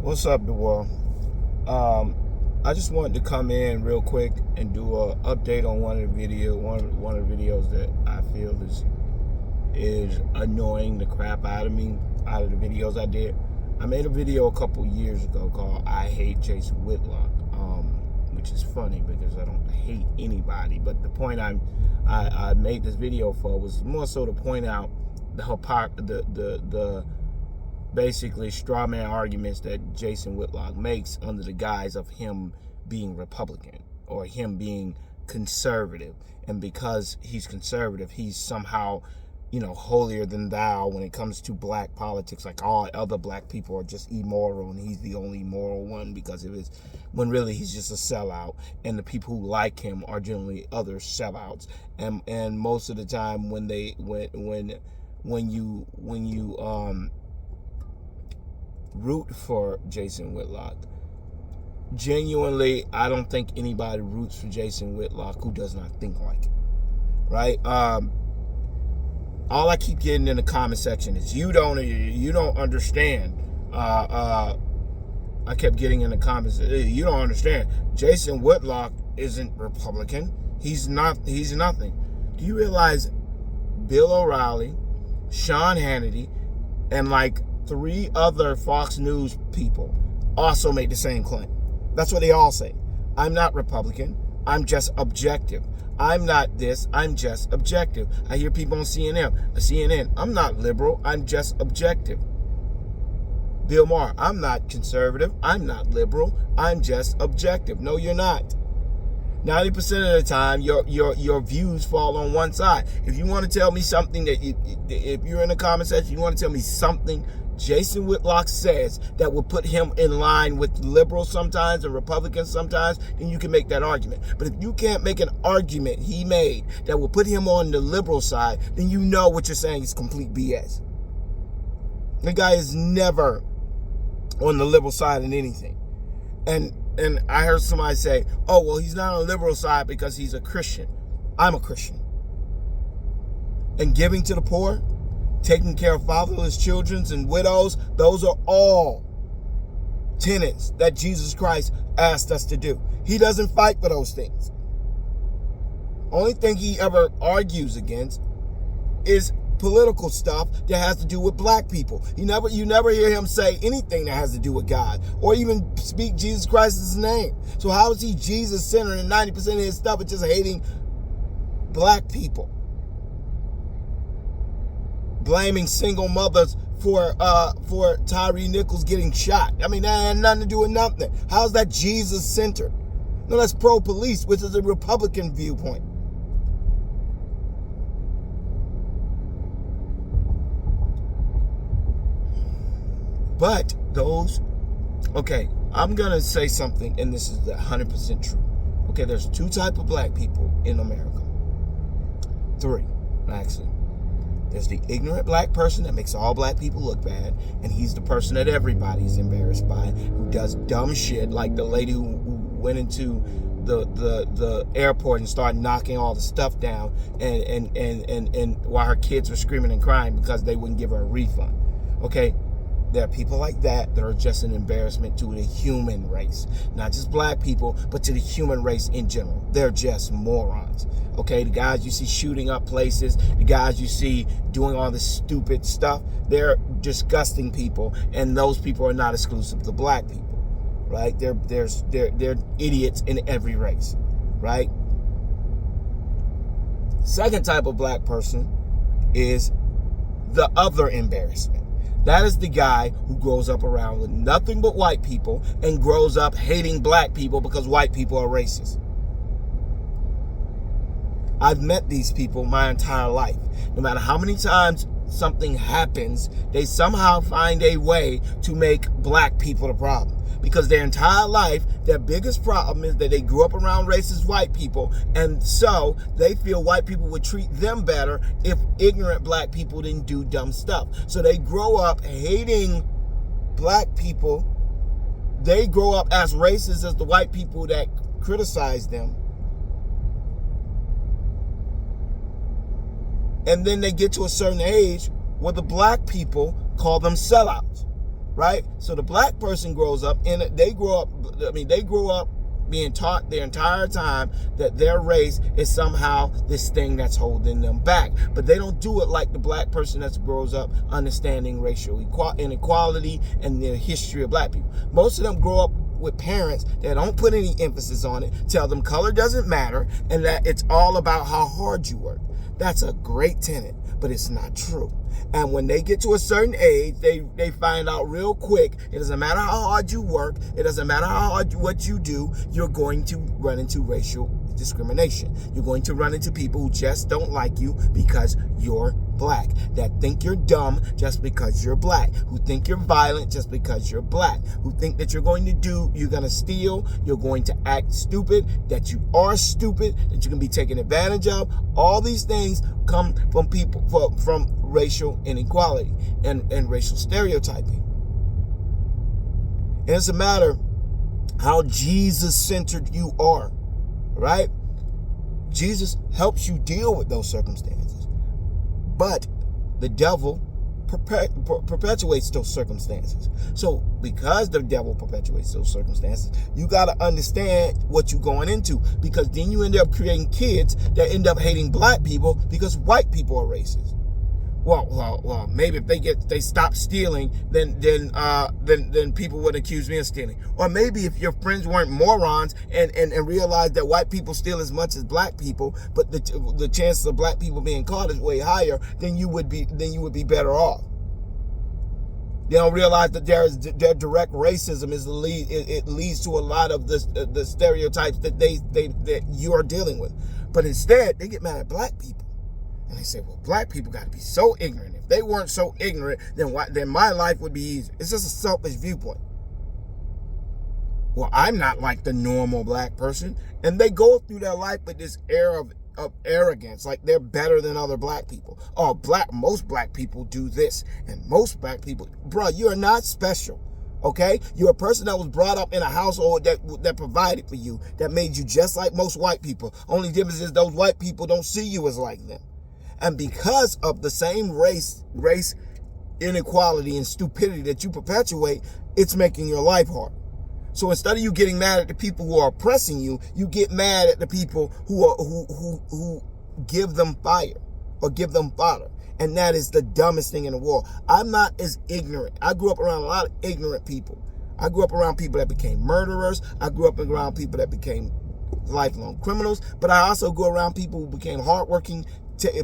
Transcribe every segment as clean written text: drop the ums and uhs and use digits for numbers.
What's up, the world? I just wanted to come in real quick and do a update on one of the videos that I feel is annoying the crap out of me out of the videos I did. I made a video a couple years ago called "I Hate Jason Whitlock," which is funny because I don't hate anybody. But the point I made this video for was more so to point out the basically straw man arguments that Jason Whitlock makes under the guise of him being Republican or him being conservative. And because he's conservative, he's somehow, holier than thou when it comes to black politics. Like all other black people are just immoral and he's the only moral one because of his, when really he's just a sellout. And the people who like him are generally other sellouts. And most of the time when you root for Jason Whitlock, genuinely, I don't think anybody roots for Jason Whitlock who does not think like it, right? All I keep getting in the comment section is you don't understand. I kept getting in the comments, you don't understand. Jason Whitlock isn't Republican. He's nothing. Do you realize Bill O'Reilly, Sean Hannity, and like 3 other Fox News people also made the same claim? That's what they all say. I'm not Republican. I'm just objective. I'm not this. I'm just objective. I hear people on CNN. I'm not liberal. I'm just objective. Bill Maher. I'm not conservative. I'm not liberal. I'm just objective. No, you're not. 90% of the time, your views fall on one side. If you want to tell me something if you're in the comment section, you want to tell me something Jason Whitlock says that will put him in line with liberals sometimes and Republicans sometimes, then you can make that argument. But if you can't make an argument he made that will put him on the liberal side, then you know what you're saying is complete BS. The guy is never on the liberal side in anything. And I heard somebody say, oh, well, he's not on the liberal side because he's a Christian. I'm a Christian. And giving to the poor, taking care of fatherless children and widows, those are all tenets that Jesus Christ asked us to do. He doesn't fight for those things. Only thing he ever argues against is political stuff that has to do with black people. You never hear him say anything that has to do with God or even speak Jesus Christ's name. So how is he Jesus-centered and 90% of his stuff is just hating black people? Blaming single mothers for Tyree Nichols getting shot. I mean, that had nothing to do with nothing. How's that Jesus-centered? No, that's pro-police, which is a Republican viewpoint. But I'm going to say something, and this is 100% true. Okay, there's 2 types of black people in America. 3, actually. There's the ignorant black person that makes all black people look bad, and he's the person that everybody's embarrassed by, who does dumb shit, like the lady who went into the airport and started knocking all the stuff down, and while her kids were screaming and crying because they wouldn't give her a refund. Okay, there are people like that are just an embarrassment to the human race, not just black people, but to the human race in general. They're just morons. Okay, the guys you see shooting up places, the guys you see doing all this stupid stuff, they're disgusting people, and those people are not exclusive to black people, right? They're idiots in every race, right? Second type of black person is the other embarrassment. That is the guy who grows up around with nothing but white people and grows up hating black people because white people are racist. I've met these people my entire life. No matter how many times something happens, they somehow find a way to make black people the problem. Because their entire life, their biggest problem is that they grew up around racist white people, and so they feel white people would treat them better if ignorant black people didn't do dumb stuff. So they grow up hating black people. They grow up as racist as the white people that criticize them. And then they get to a certain age where the black people call them sellouts. right? So the black person grows up in it. They grow up being taught their entire time that their race is somehow this thing that's holding them back. But they don't do it like the black person that grows up understanding racial inequality and the history of black people. Most of them grow up with parents that don't put any emphasis on it, tell them color doesn't matter, and that it's all about how hard you work. That's a great tenet, but it's not true. And when they get to a certain age, they find out real quick, it doesn't matter how hard you work, it doesn't matter how hard what you do, you're going to run into racial discrimination. You're going to run into people who just don't like you because you're black, that think you're dumb just because you're black, who think you're violent just because you're black, who think that you're going to steal, you're going to act stupid, that you are stupid, that you can be taken advantage of. All these things come from people, from racial inequality and racial stereotyping. And it's a matter how Jesus-centered you are, right? Jesus helps you deal with those circumstances. But the devil perpetuates those circumstances. So because the devil perpetuates those circumstances, you got to understand what you're going into, because then you end up creating kids that end up hating black people because white people are racist. Well, maybe if they stop stealing, then people would accuse me of stealing. Or maybe if your friends weren't morons and realized that white people steal as much as black people, but the chances of black people being caught is way higher, then you would be better off. They don't realize that their direct racism it leads to a lot of the stereotypes that you are dealing with. But instead, they get mad at black people. And they say, well, black people got to be so ignorant. If they weren't so ignorant, then my life would be easy. It's just a selfish viewpoint. Well, I'm not like the normal black person. And they go through their life with this air of arrogance, like they're better than other black people. Oh, most black people do this. And most black people, bro, you are not special. Okay? You're a person that was brought up in a household that provided for you, that made you just like most white people. Only difference is those white people don't see you as like them. And because of the same race inequality and stupidity that you perpetuate, it's making your life hard. So instead of you getting mad at the people who are oppressing you, you get mad at the people who give them fire or give them fodder. And that is the dumbest thing in the world. I'm not as ignorant. I grew up around a lot of ignorant people. I grew up around people that became murderers. I grew up around people that became lifelong criminals. But I also grew around people who became hardworking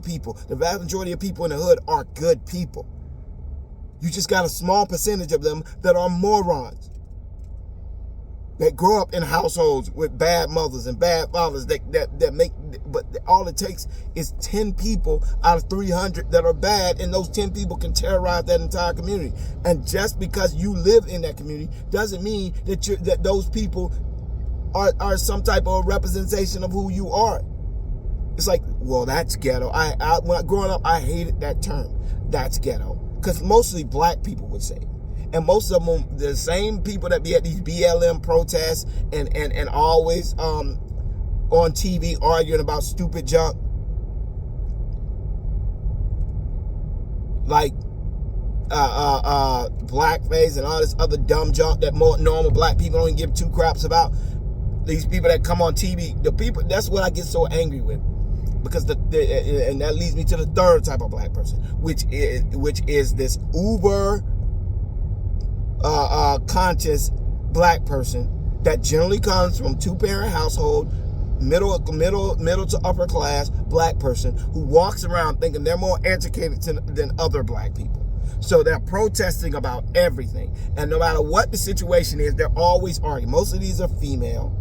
people. The vast majority of people in the hood are good people. You just got a small percentage of them that are morons, that grow up in households with bad mothers and bad fathers that make, but all it takes is 10 people out of 300 that are bad, and those 10 people can terrorize that entire community. And just because you live in that community doesn't mean that those people are some type of representation of who you are. It's like, well, that's ghetto. When growing up, I hated that term. That's ghetto. Because mostly black people would say it. And most of them, the same people that be at these BLM protests and always on TV arguing about stupid junk. Like blackface and all this other dumb junk that more normal black people don't give two craps about. These people that come on TV, that's what I get so angry with. Because and that leads me to the third type of black person, which is this uber conscious black person that generally comes from two-parent household, middle to upper class black person who walks around thinking they're more educated than other black people. So they're protesting about everything, and no matter what the situation is, they're always arguing. Most of these are female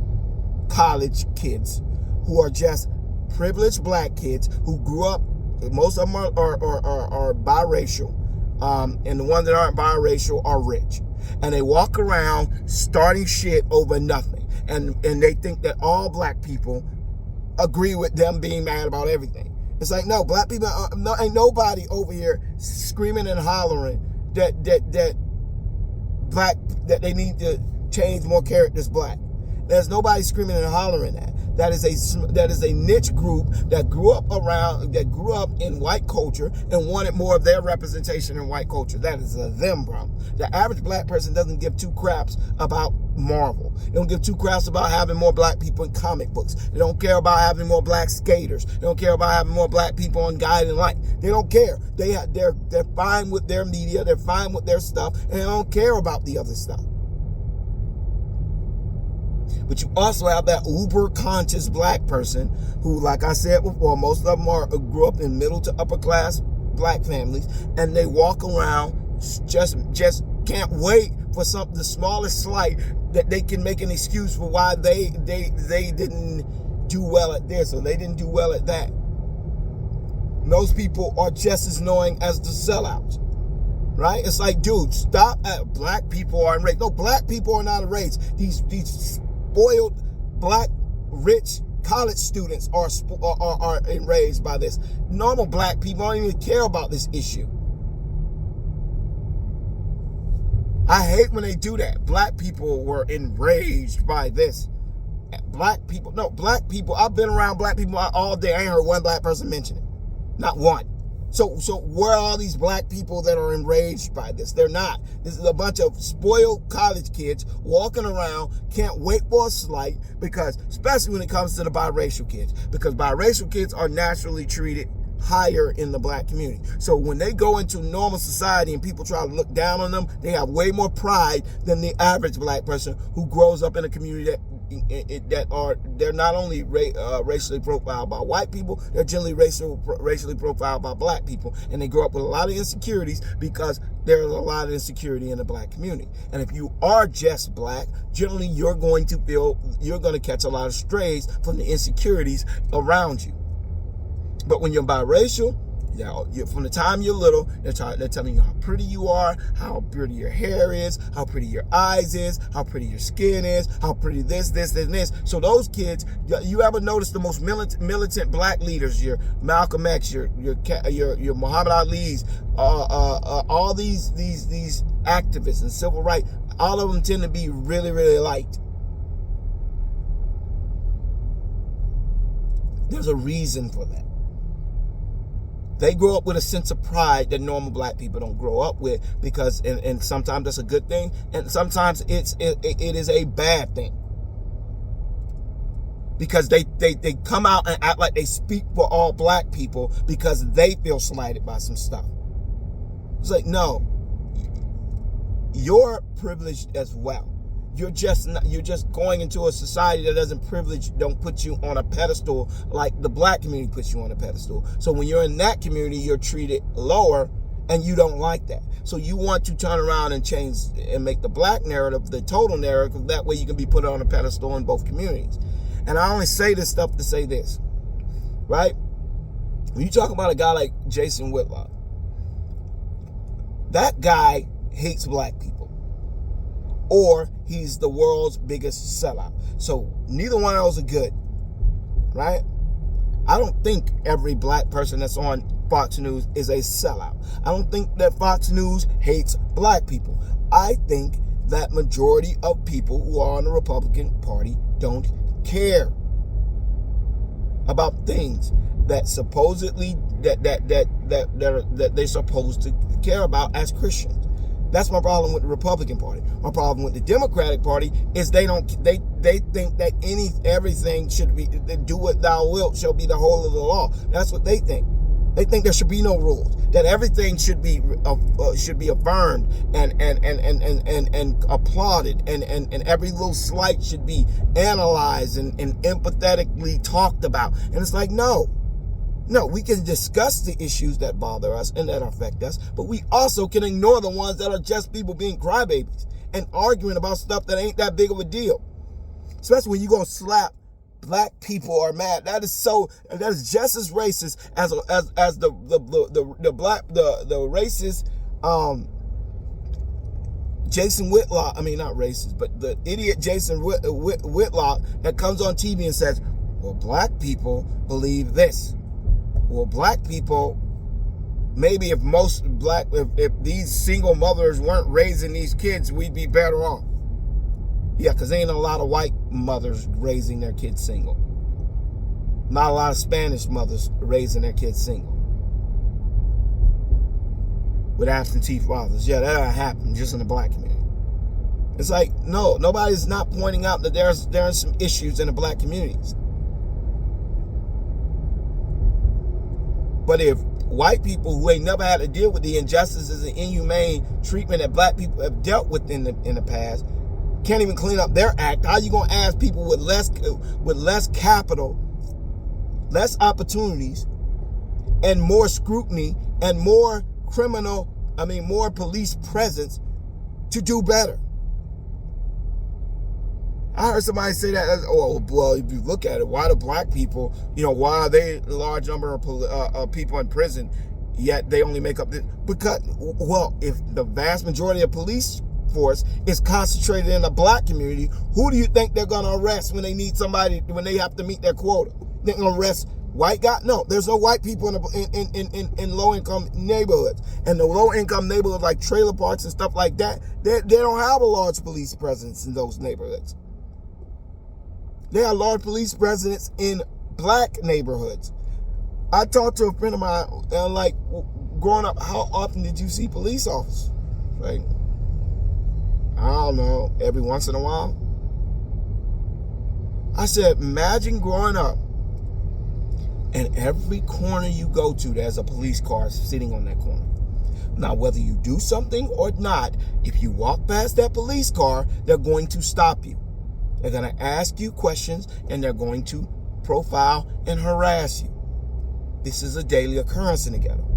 college kids who are just privileged black kids who grew up. Most of them are biracial, and the ones that aren't biracial are rich, and they walk around starting shit over nothing, and they think that all black people agree with them being mad about everything. It's like, no, black people ain't nobody over here screaming and hollering that they need to change more characters black. There's nobody screaming and hollering that. that is a niche group that grew up in white culture and wanted more of their representation in white culture. That is a them, bro. The average black person doesn't give two craps about Marvel. They don't give two craps about having more black people in comic books. They don't care about having more black skaters. They don't care about having more black people on Guiding Light. They don't care. They're fine with their media. They're fine with their stuff, and they don't care about the other stuff. But you also have that uber conscious black person who, like I said before, most of them grew up in middle to upper class black families, and they walk around just can't wait for the smallest slight that they can make an excuse for why they didn't do well at this or they didn't do well at that. And those people are just as annoying as the sellouts, right? It's like, dude, stop. Black people are enraged. No, black people are not enraged. These spoiled black rich college students are enraged by this. Normal black people don't even care about this issue. I hate when they do that. Black people were enraged by this. Black people, I've been around black people all day. I ain't heard one black person mention it. Not one. So where are all these black people that are enraged by this? They're not. This is a bunch of spoiled college kids walking around, can't wait for a slight, because, especially when it comes to the biracial kids, because biracial kids are naturally treated higher in the black community. So when they go into normal society and people try to look down on them, they have way more pride than the average black person who grows up in a community they're not only racially profiled by white people, they're generally racially profiled by black people, and they grow up with a lot of insecurities because there's a lot of insecurity in the black community. And if you are just black, generally you're going to catch a lot of strays from the insecurities around you. But when you're biracial, from the time you're little, they're telling you how pretty you are, how pretty your hair is, how pretty your eyes is, how pretty your skin is, how pretty this, and this. So those kids, you ever notice the most militant black leaders, your Malcolm X, your Muhammad Ali's, all these activists and civil rights, all of them tend to be really, really liked. There's a reason for that. They grow up with a sense of pride that normal black people don't grow up with, because, and sometimes that's a good thing, and sometimes it is a bad thing. Because they come out and act like they speak for all black people because they feel slighted by some stuff. It's like, no, you're privileged as well. You're just going into a society that don't put you on a pedestal like the black community puts you on a pedestal. So when you're in that community, you're treated lower, and you don't like that. So you want to turn around and change and make the black narrative the total narrative. That way you can be put on a pedestal in both communities. And I only say this stuff to say this, right? When you talk about a guy like Jason Whitlock, that guy hates black people, or he's the world's biggest sellout. So neither one of those are good, right? I don't think every black person that's on Fox News is a sellout. I don't think that Fox News hates black people. I think that majority of people who are on the Republican Party don't care about things that supposedly that they're supposed to care about as Christians. That's my problem with the Republican Party. My problem with the Democratic Party is they think that everything should be, do what thou wilt shall be the whole of the law. That's what they think. They think there should be no rules. That everything should be affirmed and applauded, and every little slight should be analyzed and empathetically talked about. And it's like, no, we can discuss the issues that bother us and that affect us, but we also can ignore the ones that are just people being crybabies and arguing about stuff that ain't that big of a deal. Especially when you're gonna slap black people are mad. That is just as racist as the racist Jason Whitlock. I mean, not racist, but the idiot Jason Whitlock that comes on TV and says, well, black people believe this. Well, black people, maybe if these single mothers weren't raising these kids, we'd be better off. Yeah, because ain't a lot of white mothers raising their kids single. Not a lot of Spanish mothers raising their kids single with absentee fathers. Yeah, that happened just in the black community. It's like, no, nobody's not pointing out that there are some issues in the black communities. But if white people who ain't never had to deal with the injustices and inhumane treatment that black people have dealt with in the past can't even clean up their act, how you gonna ask people with less capital, less opportunities, and more scrutiny and more more police presence to do better? I heard somebody say that, well, if you look at it, why do black people, why are they a large number of people in prison, yet they only make up because, if the vast majority of police force is concentrated in the black community, who do you think they're going to arrest when they need somebody, when they have to meet their quota? They're going to arrest white guy? No, there's no white people in low-income neighborhoods. And the low-income neighborhoods like trailer parks and stuff like that, they don't have a large police presence in those neighborhoods. There are large police presence in black neighborhoods. I talked to a friend of mine, and like, growing up, how often did you see police officers? Like, I don't know, every once in a while. I said, imagine growing up, and every corner you go to, there's a police car sitting on that corner. Now, whether you do something or not, if you walk past that police car, they're going to stop you. They're going to ask you questions, and they're going to profile and harass you. This is a daily occurrence in the ghetto.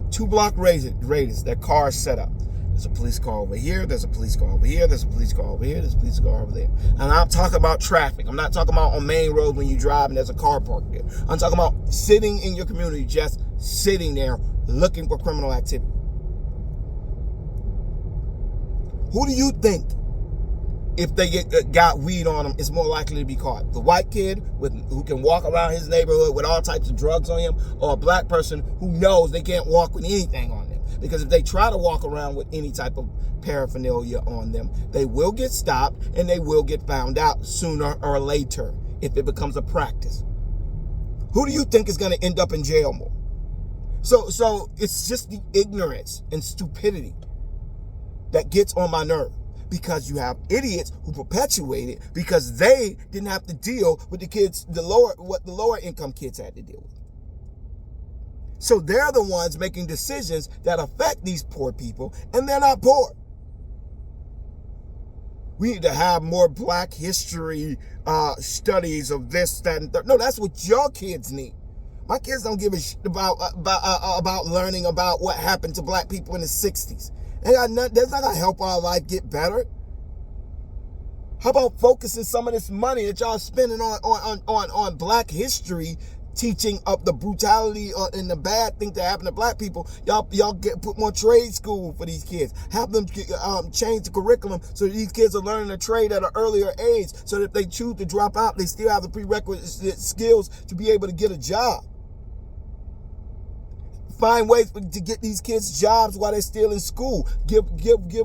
2-block radius, their cars set up. There's a police car over here, there's a police car over here, there's a police car over here, there's a police car over there. And I'm talking about traffic. I'm not talking about on main roads when you drive and there's a car parked there. I'm talking about sitting in your community, just sitting there looking for criminal activity. Who do you think, if they got weed on them, is more likely to be caught? The white kid who can walk around his neighborhood with all types of drugs on him, or a black person who knows they can't walk with anything on them? Because if they try to walk around with any type of paraphernalia on them, they will get stopped and they will get found out sooner or later if it becomes a practice. Who do you think is going to end up in jail more? So it's just the ignorance and stupidity that gets on my nerve, because you have idiots who perpetuate it because they didn't have to deal with what the lower income kids had to deal with. So they're the ones making decisions that affect these poor people, and they're not poor. We need to have more black history studies of this, that, and third. No, that's what your kids need. My kids don't give a shit about learning about what happened to black people in the 60s. That's not going to help our life get better. How about focusing some of this money that y'all spending on black history, teaching up the brutality and the bad thing that happened to black people? Y'all put more trade school for these kids. Have them change the curriculum so that these kids are learning a trade at an earlier age, so that if they choose to drop out, they still have the prerequisite skills to be able to get a job. Find ways to get these kids jobs while they're still in school. Give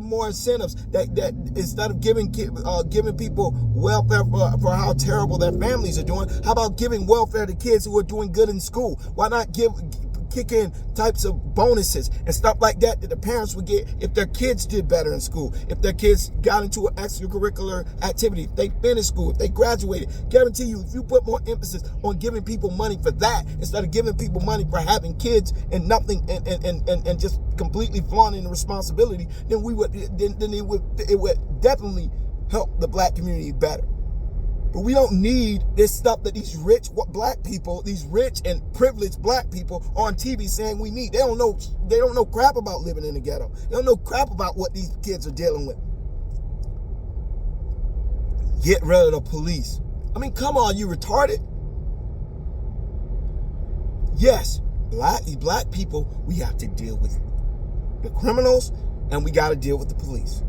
more incentives. That instead of giving people welfare for how terrible their families are doing, how about giving welfare to kids who are doing good in school? Why not kick in types of bonuses and stuff like that the parents would get if their kids did better in school, if their kids got into an extracurricular activity, if they finished school, if they graduated? Guarantee you, if you put more emphasis on giving people money for that instead of giving people money for having kids and nothing and just completely flaunting the responsibility, then it would definitely help the black community better. But we don't need this stuff that these rich black people, these rich and privileged black people on TV saying we need. They don't know crap about living in the ghetto. They don't know crap about what these kids are dealing with. Get rid of the police. I mean, come on, you retarded? Yes, black people, we have to deal with the criminals, and we got to deal with the police.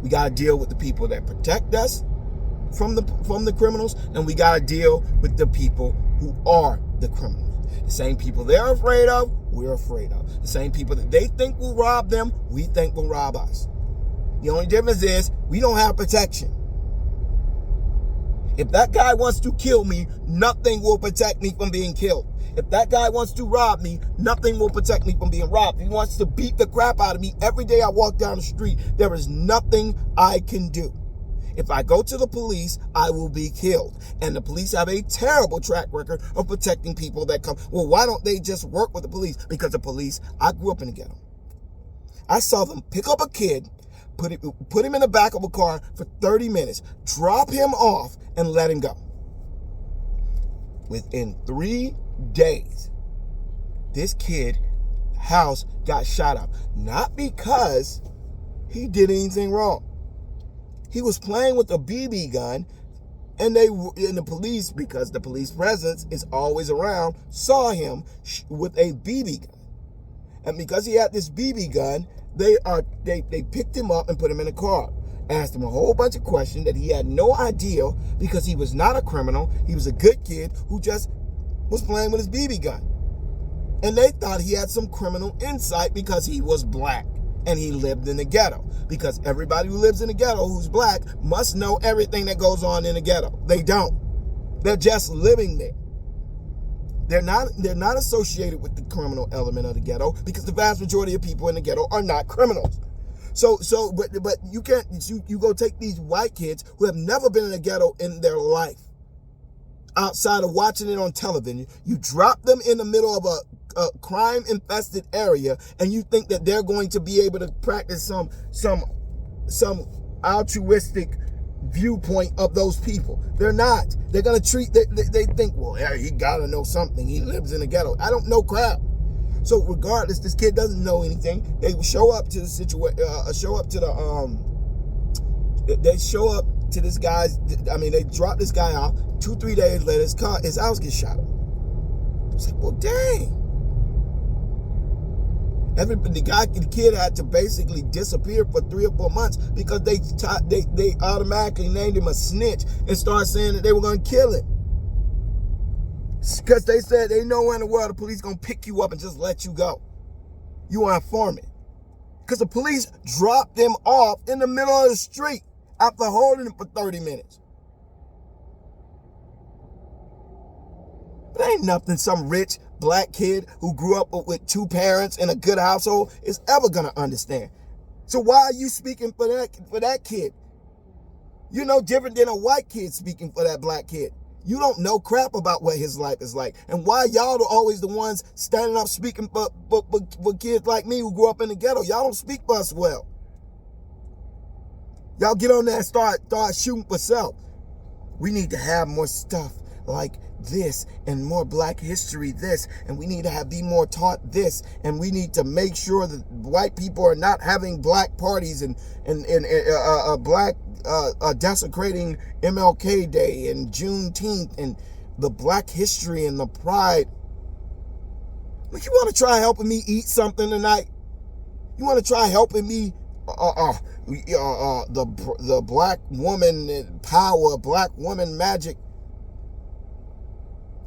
We got to deal with the people that protect us from the criminals, and we got to deal with the people who are the criminals. The same people they're afraid of, we're afraid of. The same people that they think will rob them, we think will rob us. The only difference is we don't have protection. If that guy wants to kill me, nothing will protect me from being killed. If that guy wants to rob me, nothing will protect me from being robbed. If he wants to beat the crap out of me every day I walk down the street, there is nothing I can do. If I go to the police, I will be killed. And the police have a terrible track record of protecting people that come. Well, why don't they just work with the police? Because the police, I grew up in the ghetto. I saw them pick up a kid, put him in the back of a car for 30 minutes, drop him off, and let him go. Within 3 days, this kid's house got shot up. Not because he did anything wrong. He was playing with a BB gun, and the police, because the police presence is always around, saw him with a BB gun. And because he had this BB gun, they picked him up and put him in a car. Asked him a whole bunch of questions that he had no idea, because he was not a criminal. He was a good kid who just was playing with his BB gun. And they thought he had some criminal insight because he was black and he lived in the ghetto. Because everybody who lives in the ghetto who's black must know everything that goes on in the ghetto. They don't. They're just living there. They're not associated with the criminal element of the ghetto, because the vast majority of people in the ghetto are not criminals. But you can't, you go take these white kids who have never been in a ghetto in their life, outside of watching it on television, you drop them in the middle of a crime-infested area, and you think that they're going to be able to practice some altruistic viewpoint of those people. They're not. They're going to treat, they think, well, yeah, he got to know something. He lives in the ghetto. I don't know crap. So regardless, this kid doesn't know anything. They show up to the situation, they show up to this guy's, they drop this guy off. 2-3 days later, his house gets shot up. It's like, well, dang. The kid had to basically disappear for 3 or 4 months because they automatically named him a snitch and started saying that they were going to kill him. Because they said they know in the world the police going to pick you up and just let you go. You are informant. Because the police dropped him off in the middle of the street after holding him for 30 minutes. But ain't nothing some rich black kid who grew up with 2 parents in a good household is ever going to understand. So why are you speaking for that kid? You're no different than a white kid speaking for that black kid. You don't know crap about what his life is like. And why y'all are always the ones standing up speaking for kids like me who grew up in the ghetto? Y'all don't speak for us well. Y'all get on there and start shooting for self. We need to have more stuff like this and more black history this, and we need to be more taught this, and we need to make sure that white people are not having black parties and black desecrating MLK Day and Juneteenth and the black history and the pride. Like, you want to try helping me eat something tonight? You want to try helping me the black woman power, black woman magic?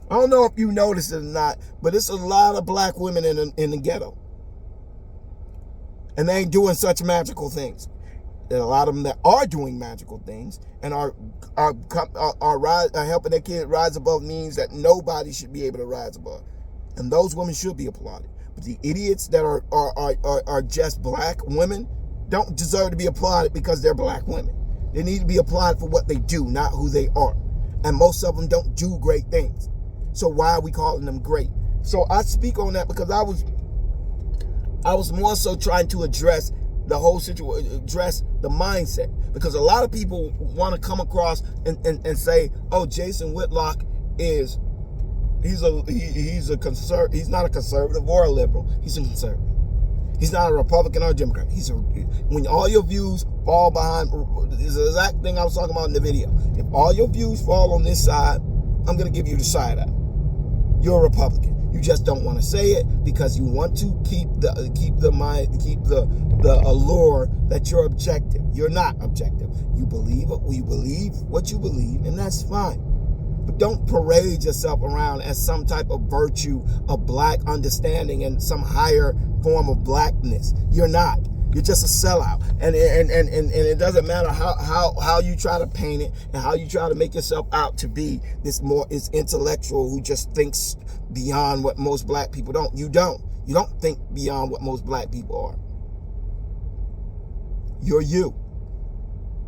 I don't know if you noticed it or not, but it's a lot of black women in the ghetto. And they ain't doing such magical things. There are a lot of them that are doing magical things and are helping their kid rise above means that nobody should be able to rise above. And those women should be applauded. But the idiots that are just black women don't deserve to be applauded because they're black women. They need to be applauded for what they do, not who they are. And most of them don't do great things. So why are we calling them great? So I speak on that because I was more so trying to address the whole situation, address the mindset. Because a lot of people want to come across and say, oh, Jason Whitlock he's not a conservative or a liberal. He's a conservative. He's not a Republican or a Democrat. When all your views fall behind, this is the exact thing I was talking about in the video. If all your views fall on this side, I'm going to give you the side out. You're a Republican. You just don't want to say it because you want to keep the allure that you're objective. You're not objective. You believe what you believe, and that's fine. But don't parade yourself around as some type of virtue of black understanding and some higher form of blackness. You're not. You're just a sellout. And it doesn't matter how you try to paint it and how you try to make yourself out to be this intellectual who just thinks beyond what most black people don't. You don't. You don't think beyond what most black people are. You're you.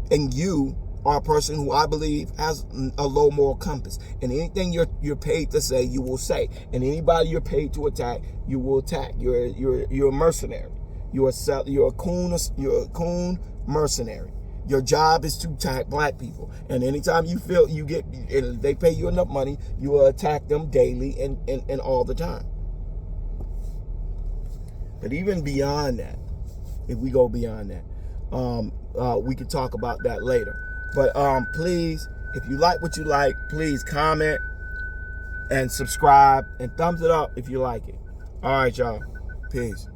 And you are a person who I believe has a low moral compass. And anything you're paid to say, you will say. And anybody you're paid to attack, you will attack. You're a mercenary. You're a coon mercenary. Your job is to attack black people. And anytime you feel and they pay you enough money, you will attack them daily and all the time. But even beyond that, if we go beyond that, we can talk about that later. But please, if you like what you like, please comment and subscribe and thumbs it up if you like it. All right, y'all. Peace.